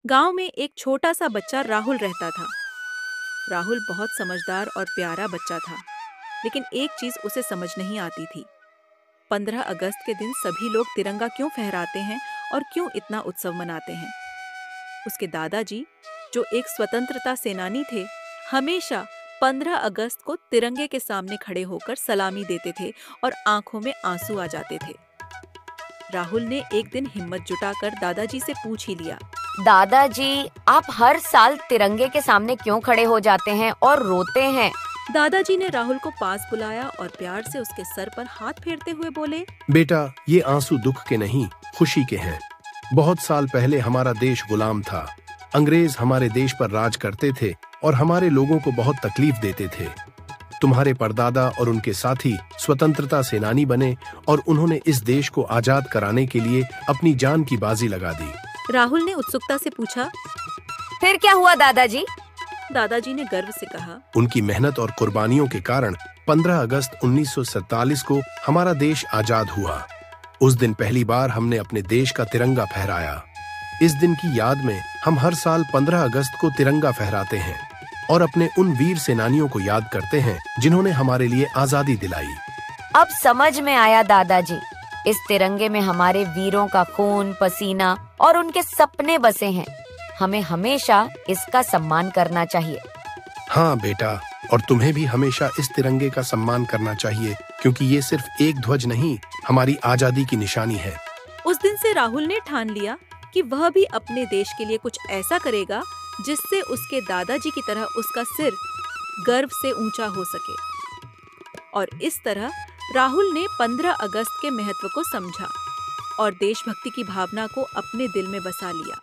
गांव में एक छोटा सा बच्चा राहुल रहता था। राहुल बहुत समझदार और प्यारा बच्चा था, लेकिन एक चीज उसे समझ नहीं आती थी। 15 अगस्त के दिन सभी लोग तिरंगा क्यों फहराते हैं और क्यों इतना उत्सव मनाते हैं। उसके दादाजी, जो एक स्वतंत्रता सेनानी थे, हमेशा 15 अगस्त को तिरंगे के सामने खड़े होकर सलामी देते थे और आंखों में आंसू आ जाते थे। राहुल ने एक दिन हिम्मत जुटाकर दादाजी से पूछ ही लिया, दादाजी, आप हर साल तिरंगे के सामने क्यों खड़े हो जाते हैं और रोते हैं? दादाजी ने राहुल को पास बुलाया और प्यार से उसके सर पर हाथ फेरते हुए बोले, बेटा, ये आंसू दुख के नहीं, खुशी के हैं। बहुत साल पहले हमारा देश गुलाम था। अंग्रेज हमारे देश पर राज करते थे और हमारे लोगों को बहुत तकलीफ देते थे। तुम्हारे परदादा और उनके साथी स्वतंत्रता सेनानी बने और उन्होंने इस देश को आजाद कराने के लिए अपनी जान की बाजी लगा दी। राहुल ने उत्सुकता से पूछा, फिर क्या हुआ दादाजी? दादाजी ने गर्व से कहा, उनकी मेहनत और कुर्बानियों के कारण 15 अगस्त 1947 को हमारा देश आजाद हुआ। उस दिन पहली बार हमने अपने देश का तिरंगा फहराया। इस दिन की याद में हम हर साल 15 अगस्त को तिरंगा फहराते हैं और अपने उन वीर सेनानियों को याद करते हैं जिन्होंने हमारे लिए आजादी दिलाई। अब समझ में आया दादाजी, इस तिरंगे में हमारे वीरों का खून, पसीना और उनके सपने बसे हैं। हमें हमेशा इसका सम्मान करना चाहिए। हाँ बेटा, और तुम्हें भी हमेशा इस तिरंगे का सम्मान करना चाहिए, क्योंकि ये सिर्फ एक ध्वज नहीं, हमारी आजादी की निशानी है। उस दिन से राहुल ने ठान लिया कि वह भी अपने देश के लिए कुछ ऐसा करेगा जिससे उसके दादाजी की तरह उसका सिर गर्व से ऊंचा हो सके। और इस तरह राहुल ने 15 अगस्त के महत्व को समझा और देशभक्ति की भावना को अपने दिल में बसा लिया।